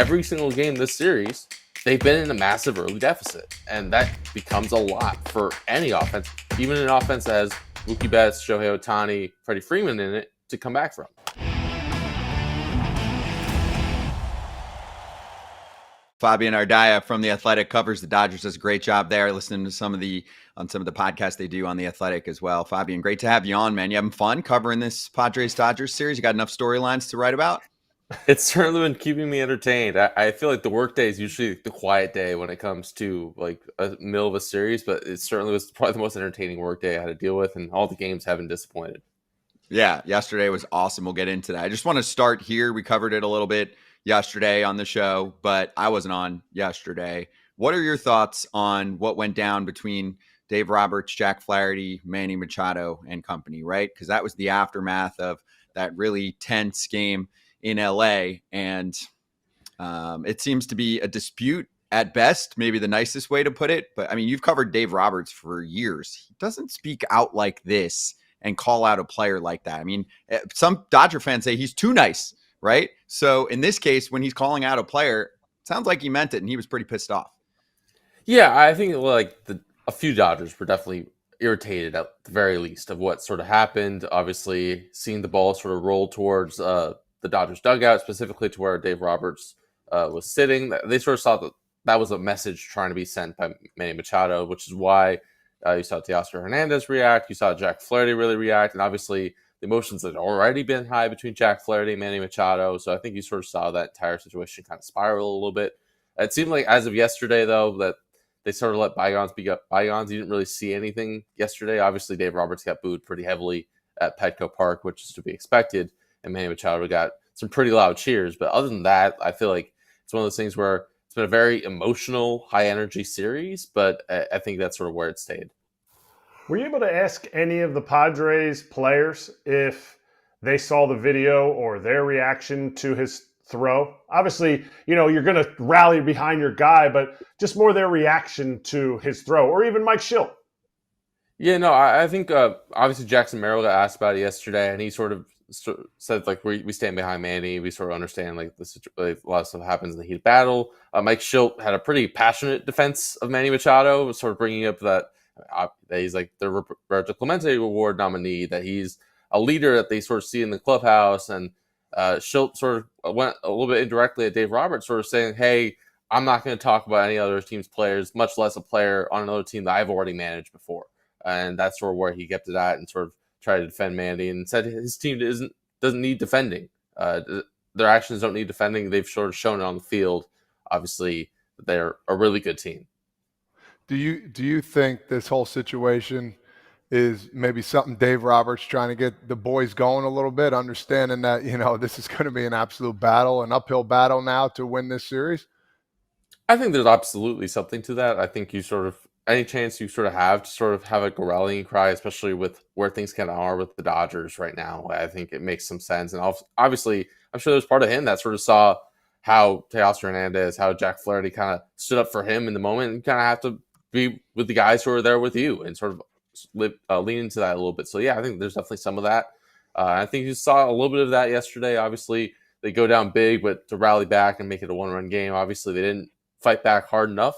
every single game this series, they've been in a massive early deficit. And that becomes a lot for any offense, even an offense that has Mookie Betts, Shohei Ohtani, Freddie Freeman in it to come back from. Fabian Ardaya from The Athletic covers the Dodgers, does a great job there, listening to some of the podcasts they do on The Athletic as well. Fabian, great to have you on, man. You having fun covering this Padres-Dodgers series? You got enough storylines to write about? It's certainly been keeping me entertained. I feel like the workday is usually the quiet day when it comes to like a middle of a series, but it certainly was probably the most entertaining workday I had to deal with, and all the games haven't disappointed. Yeah, yesterday was awesome. We'll get into that. I just want to start here. We covered it a little bit yesterday on the show, but I wasn't on yesterday. What are your thoughts on what went down between Dave Roberts, Jack Flaherty, Manny Machado, and company, right? Because that was the aftermath of that really tense game in LA. And it seems to be a dispute at best, maybe the nicest way to put it. But I mean, you've covered Dave Roberts for years. He doesn't speak out like this and call out a player like that. I mean, some Dodger fans say he's too nice, right? So in this case, when he's calling out a player, it sounds like he meant it, and he was pretty pissed off. Yeah, I think like a few Dodgers were definitely irritated at the very least of what sort of happened. Obviously, seeing the ball sort of roll towards the Dodgers dugout, specifically to where Dave Roberts was sitting. They sort of saw that was a message trying to be sent by Manny Machado, which is why you saw Teoscar Hernandez react. You saw Jack Flaherty really react. And obviously, the emotions had already been high between Jack Flaherty and Manny Machado. So I think you sort of saw that entire situation kind of spiral a little bit. It seemed like as of yesterday, though, that they sort of let bygones be bygones. You didn't really see anything yesterday. Obviously, Dave Roberts got booed pretty heavily at Petco Park, which is to be expected. And Manny Machado got some pretty loud cheers. But other than that, I feel like it's one of those things where it's been a very emotional, high-energy series, but I think that's sort of where it stayed. Were you able to ask any of the Padres players if they saw the video or their reaction to his throw? Obviously, you're going to rally behind your guy, but just more their reaction to his throw, or even Mike Schilt. Yeah, no, I think obviously Jackson Merrill got asked about it yesterday, and he sort of said like we stand behind Manny. We sort of understand like a lot of stuff happens in the heat of battle. Mike Schilt had a pretty passionate defense of Manny Machado, sort of bringing up that he's like the Roberto Clemente Award nominee, that he's a leader that they sort of see in the clubhouse. And Schilt sort of went a little bit indirectly at Dave Roberts, sort of saying, hey, I'm not going to talk about any other team's players, much less a player on another team that I've already managed before. And that's sort of where he kept it at, and sort of tried to defend Manny and said his team doesn't need defending. Their actions don't need defending. They've sort of shown it on the field. Obviously, they're a really good team. Do you think this whole situation is maybe something Dave Roberts trying to get the boys going a little bit, understanding that, this is going to be an absolute battle, an uphill battle now to win this series? I think there's absolutely something to that. I think any chance you sort of have a rallying cry, especially with where things kind of are with the Dodgers right now, I think it makes some sense. And obviously, I'm sure there's part of him that sort of saw how Teoscar Hernandez, how Jack Flaherty kind of stood up for him in the moment, and kind of have to be with the guys who are there with you and sort of lean into that a little bit. So yeah, I think there's definitely some of that. I think you saw a little bit of that yesterday. Obviously, they go down big, but to rally back and make it a one-run game, obviously they didn't fight back hard enough.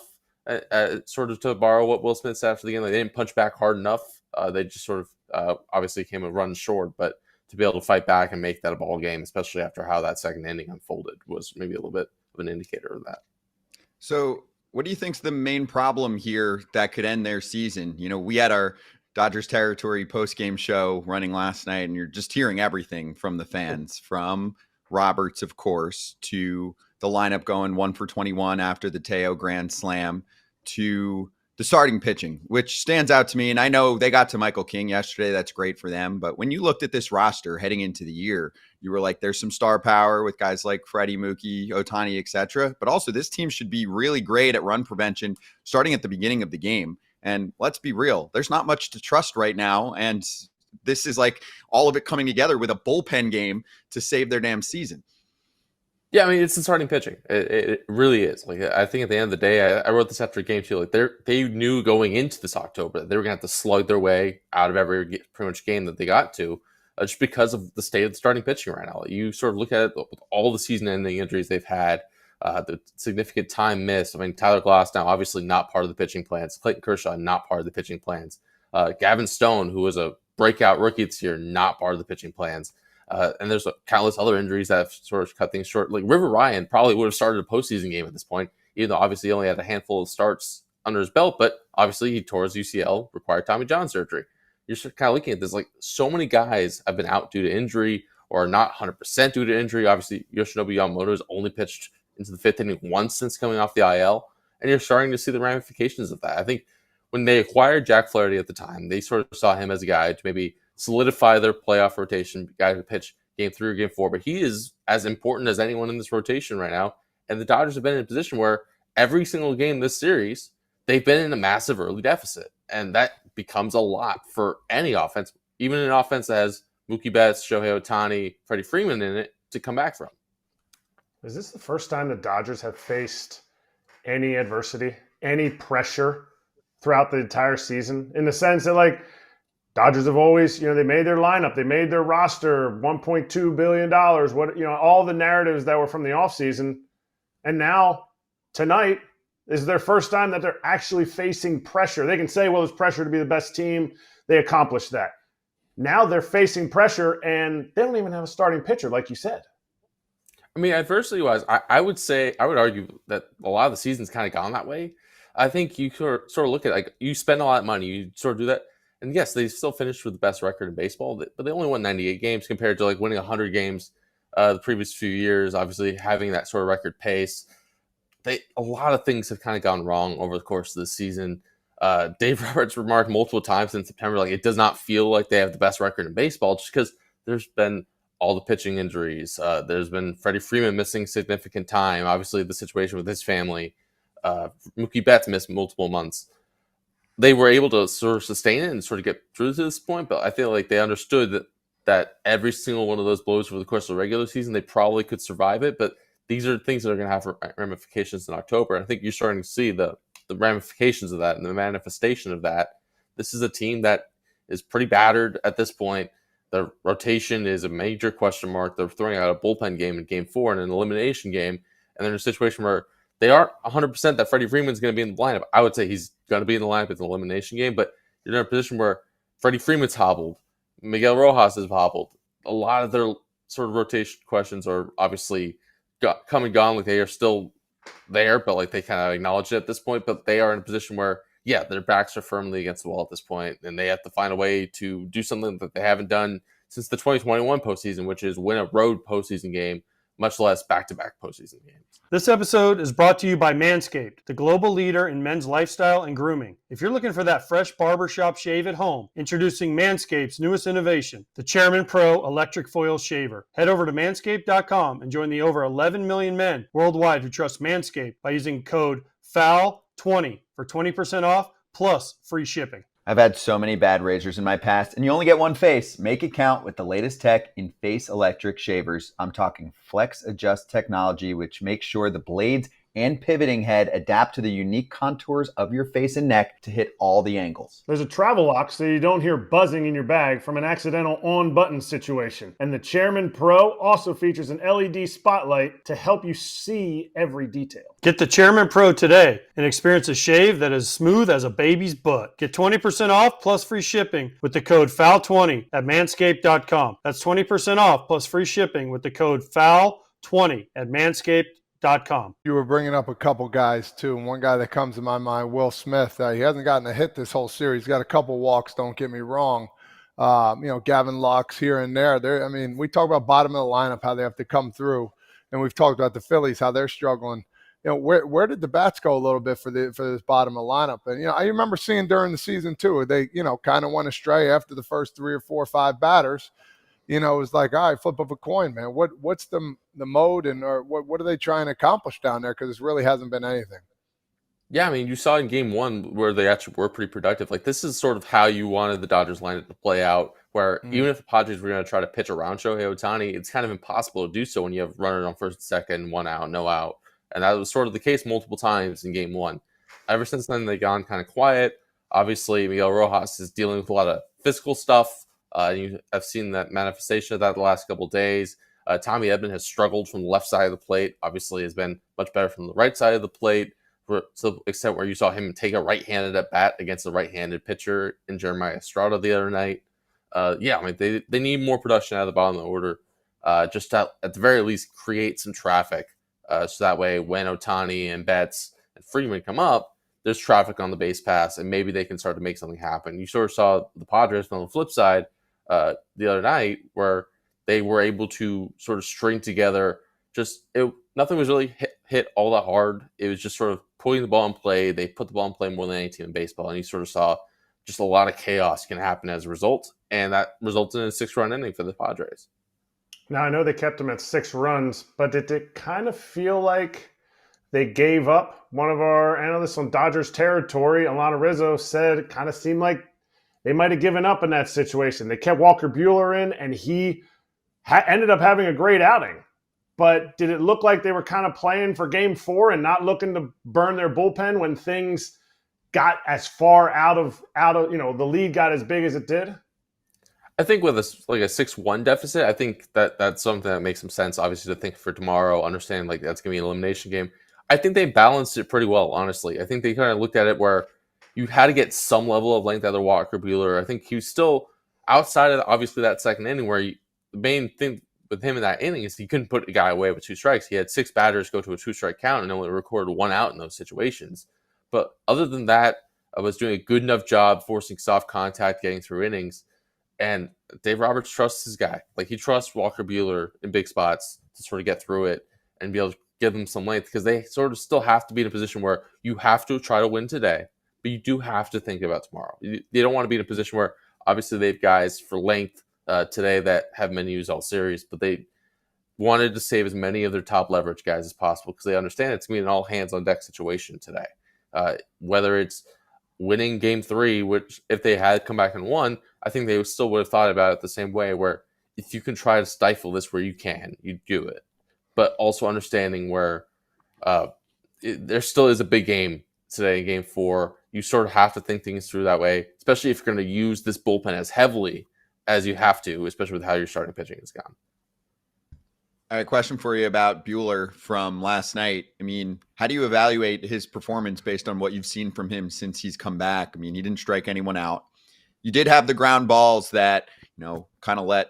Sort of to borrow what Will Smith said after the game, they didn't punch back hard enough. They just sort of obviously came a run short, but to be able to fight back and make that a ball game, especially after how that second inning unfolded, was maybe a little bit of an indicator of that. So what do you think's the main problem here that could end their season? We had our Dodgers territory post-game show running last night, and you're just hearing everything from the fans, from Roberts, of course, to the lineup going 1 for 21 after the Teo grand slam, to the starting pitching, which stands out to me. And I know they got to Michael King yesterday. That's great for them. But when you looked at this roster heading into the year, you were like, there's some star power with guys like Freddie, Mookie, Ohtani, etc. But also this team should be really great at run prevention starting at the beginning of the game. And let's be real, there's not much to trust right now. And this is like all of it coming together with a bullpen game to save their damn season. Yeah, I mean, it's the starting pitching. It really is. Like, I think at the end of the day, I wrote this after game two. Like, they knew going into this October that they were going to have to slug their way out of every pretty much game that they got to, just because of the state of the starting pitching right now. You sort of look at it with all the season-ending injuries they've had. The significant time missed. I mean, Tyler Glass now obviously not part of the pitching plans. Clayton Kershaw not part of the pitching plans. Gavin Stone, who was a breakout rookie this year, not part of the pitching plans. And there's countless other injuries that have sort of cut things short. Like River Ryan probably would have started a postseason game at this point, even though obviously he only had a handful of starts under his belt. But obviously he tore his UCL, required Tommy John surgery. You're kind of looking at this like so many guys have been out due to injury or not 100% due to injury. Obviously, Yoshinobu Yamamoto has only pitched into the fifth inning once since coming off the IL, and you're starting to see the ramifications of that. I think when they acquired Jack Flaherty at the time, they sort of saw him as a guy to maybe solidify their playoff rotation, guy who pitch game 3 or game 4, but he is as important as anyone in this rotation right now. And the Dodgers have been in a position where every single game this series, they've been in a massive early deficit. And that becomes a lot for any offense, even an offense that has Mookie Betts, Shohei Ohtani, Freddie Freeman in it to come back from. Is this the first time the Dodgers have faced any adversity, any pressure throughout the entire season? In the sense that, like, Dodgers have always, they made their lineup, they made their roster, $1.2 billion, all the narratives that were from the offseason. And now, tonight, is their first time that they're actually facing pressure. They can say, well, there's pressure to be the best team. They accomplished that. Now they're facing pressure, and they don't even have a starting pitcher, like you said. I mean, adversity-wise, I would argue that a lot of the season's kind of gone that way. I think you sort of look at, like, you spend a lot of money, you sort of do that. And yes, they still finished with the best record in baseball, but they only won 98 games compared to like winning 100 games the previous few years, obviously having that sort of record pace. A lot of things have kind of gone wrong over the course of the season. Dave Roberts remarked multiple times in September, like, it does not feel like they have the best record in baseball just because there's been all the pitching injuries. There's been Freddie Freeman missing significant time. Obviously, the situation with his family. Mookie Betts missed multiple months. They were able to sort of sustain it and sort of get through to this point, but I feel like they understood that every single one of those blows over the course of the regular season, they probably could survive it, but these are things that are going to have ramifications in October. I think you're starting to see the ramifications of that and the manifestation of that. This is a team that is pretty battered at this point. The rotation is a major question mark. They're throwing out a bullpen game in game 4 and an elimination game, and they're in a situation where they aren't 100% that Freddie Freeman's going to be in the lineup. I would say he's going to be in the lineup in the elimination game, but you're in a position where Freddie Freeman's hobbled, Miguel Rojas is hobbled. A lot of their sort of rotation questions are obviously come and gone. Like, they are still there, but like they kind of acknowledge it at this point. But they are in a position where, yeah, their backs are firmly against the wall at this point, and they have to find a way to do something that they haven't done since the 2021 postseason, which is win a road postseason game, much less back-to-back postseason games. This episode is brought to you by Manscaped, the global leader in men's lifestyle and grooming. If you're looking for that fresh barbershop shave at home, introducing Manscaped's newest innovation, the Chairman Pro Electric Foil Shaver. Head over to manscaped.com and join the over 11 million men worldwide who trust Manscaped by using code FOUL20 for 20% off plus free shipping. I've had so many bad razors in my past, and you only get one face. Make it count with the latest tech in face electric shavers. I'm talking Flex Adjust technology, which makes sure the blades and pivoting head adapt to the unique contours of your face and neck to hit all the angles. There's a travel lock so you don't hear buzzing in your bag from an accidental on-button situation. And the Chairman Pro also features an LED spotlight to help you see every detail. Get the Chairman Pro today and experience a shave that is smooth as a baby's butt. Get 20% off plus free shipping with the code FOUL20 at manscaped.com. That's 20% off plus free shipping with the code FOUL20 at manscaped.com. You were bringing up a couple guys too, and one guy that comes to my mind, Will Smith. He hasn't gotten a hit this whole series. He's got a couple walks, don't get me wrong. Gavin Lux here and there. We talk about bottom of the lineup, how they have to come through, and we've talked about the Phillies, how they're struggling. Where did the bats go a little bit for this bottom of the lineup? And I remember seeing during the season too, they kind of went astray after the first 3 or 4 or 5 batters. It was like, all right, flip of a coin, man. What's the mode, and or what are they trying to accomplish down there? Because it really hasn't been anything. Yeah, I mean, you saw in game 1 where they actually were pretty productive. Like, this is sort of how you wanted the Dodgers lineup to play out, where even if the Padres were going to try to pitch around Shohei Ohtani, it's kind of impossible to do so when you have runner on first and second, 1 out, no out. And that was sort of the case multiple times in game 1. Ever since then, they've gone kind of quiet. Obviously, Miguel Rojas is dealing with a lot of physical stuff. You have seen that manifestation of that the last couple of days. Tommy Edman has struggled from the left side of the plate. Obviously, has been much better from the right side of the plate, to the extent where you saw him take a right-handed at bat against a right-handed pitcher in Jeremiah Estrada the other night. Yeah, I mean, they need more production out of the bottom of the order. Just to, at the very least, create some traffic. So that way, when Ohtani and Betts and Freeman come up, there's traffic on the base pass, and maybe they can start to make something happen. You sort of saw the Padres on the flip side the other night, where they were able to sort of string together. Nothing was really hit all that hard. It was just sort of putting the ball in play. They put the ball in play more than any team in baseball, and you sort of saw just a lot of chaos can happen as a result, and that resulted in a 6-run inning for the Padres. Now, I know they kept them at 6 runs, but did it kind of feel like they gave up? One of our analysts on Dodgers territory, Alana Rizzo, said it kind of seemed like they might have given up in that situation. They kept Walker Buehler in, and he ended up having a great outing. But did it look like they were kind of playing for Game 4 and not looking to burn their bullpen when things got as far out of the lead got as big as it did? I think with a 6-1 deficit, I think that's something that makes some sense, obviously, to think for tomorrow, understanding like that's going to be an elimination game. I think they balanced it pretty well, honestly. I think they kind of looked at it where you had to get some level of length out of Walker Buehler. I think he was still outside of, obviously, that second inning where the main thing with him in that inning is he couldn't put a guy away with 2 strikes. He had 6 batters go to a 2-strike count and only recorded 1 out in those situations. But other than that, I was doing a good enough job forcing soft contact, getting through innings. And Dave Roberts trusts his guy. Like, he trusts Walker Buehler in big spots to sort of get through it and be able to give them some length, because they sort of still have to be in a position where you have to try to win today, but you do have to think about tomorrow. You don't want to be in a position where, obviously, they have guys for length today that have menus all series, but they wanted to save as many of their top leverage guys as possible because they understand it's going to be an all hands on deck situation today. Whether it's winning Game 3, which if they had come back and won, I think they still would have thought about it the same way, where if you can try to stifle this where you can, you do it. But also understanding where there still is a big game today in Game 4. You sort of have to think things through that way, especially if you're going to use this bullpen as heavily as you have to, especially with how your starting pitching is gone. I have a question for you about Buehler from last night. I mean, how do you evaluate his performance based on what you've seen from him since he's come back? I mean, he didn't strike anyone out. You did have the ground balls that, kind of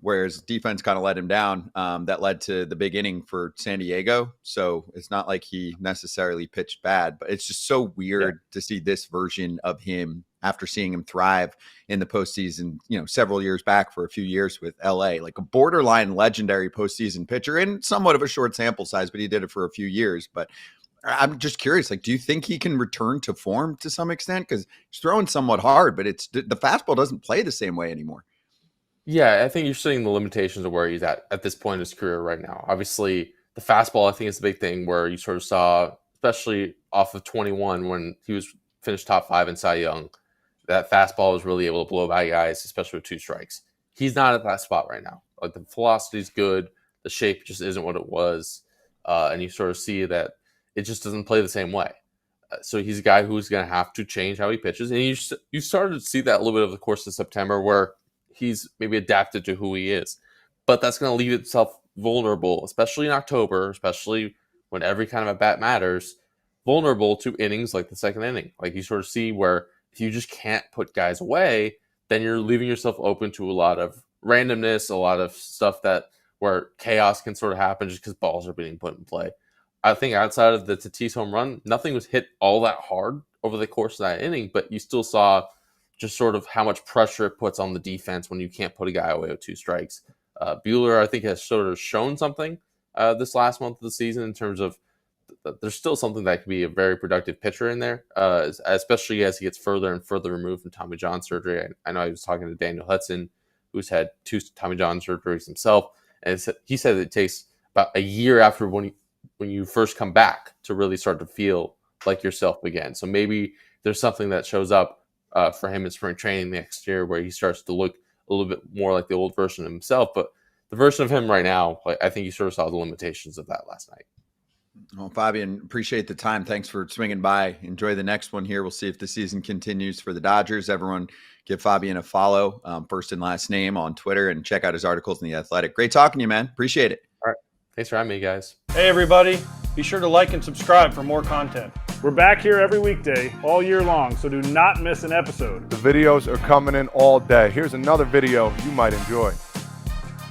whereas defense kind of let him down, that led to the big inning for San Diego. So it's not like he necessarily pitched bad, but it's just so weird to see this version of him after seeing him thrive in the postseason, several years back for a few years with LA, like a borderline legendary postseason pitcher in somewhat of a short sample size, but he did it for a few years. But I'm just curious, do you think he can return to form to some extent? Because he's throwing somewhat hard, but the fastball doesn't play the same way anymore. Yeah, I think you're seeing the limitations of where he's at this point in his career right now. Obviously, the fastball, I think, is the big thing where you sort of saw, especially off of 21 when he was finished top 5 in Cy Young, that fastball was really able to blow by guys, especially with 2 strikes. He's not at that spot right now. Like, the velocity's good, the shape just isn't what it was, and you sort of see that it just doesn't play the same way. So he's a guy who's going to have to change how he pitches, and you started to see that a little bit over the course of September, where he's maybe adapted to who he is. But that's going to leave itself vulnerable, especially in October, especially when every kind of at bat matters, vulnerable to innings like the second inning. Like, you sort of see where if you just can't put guys away, then you're leaving yourself open to a lot of randomness, a lot of stuff where chaos can sort of happen just because balls are being put in play. I think outside of the Tatis home run, nothing was hit all that hard over the course of that inning, but you still saw just sort of how much pressure it puts on the defense when you can't put a guy away with 2 strikes. Buehler, I think, has sort of shown something this last month of the season in terms of there's still something that could be a very productive pitcher in there, especially as he gets further and further removed from Tommy John surgery. I know I was talking to Daniel Hudson, who's had 2 Tommy John surgeries himself, and he said it takes about a year after when you first come back to really start to feel like yourself again. So maybe there's something that shows up for him in spring training next year where he starts to look a little bit more like the old version of himself. But the version of him right now, I think you sort of saw the limitations of that last night. Well, Fabian, appreciate the time. Thanks for swinging by. Enjoy the next one here. We'll see if the season continues for the Dodgers. Everyone give Fabian a follow, first and last name on Twitter, and check out his articles in The Athletic. Great talking to you, man. Appreciate it. All right. Thanks for having me, guys. Hey, everybody. Be sure to like and subscribe for more content. We're back here every weekday, all year long, so do not miss an episode. The videos are coming in all day. Here's another video you might enjoy.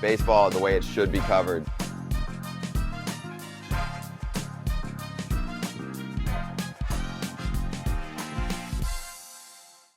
Baseball the way it should be covered.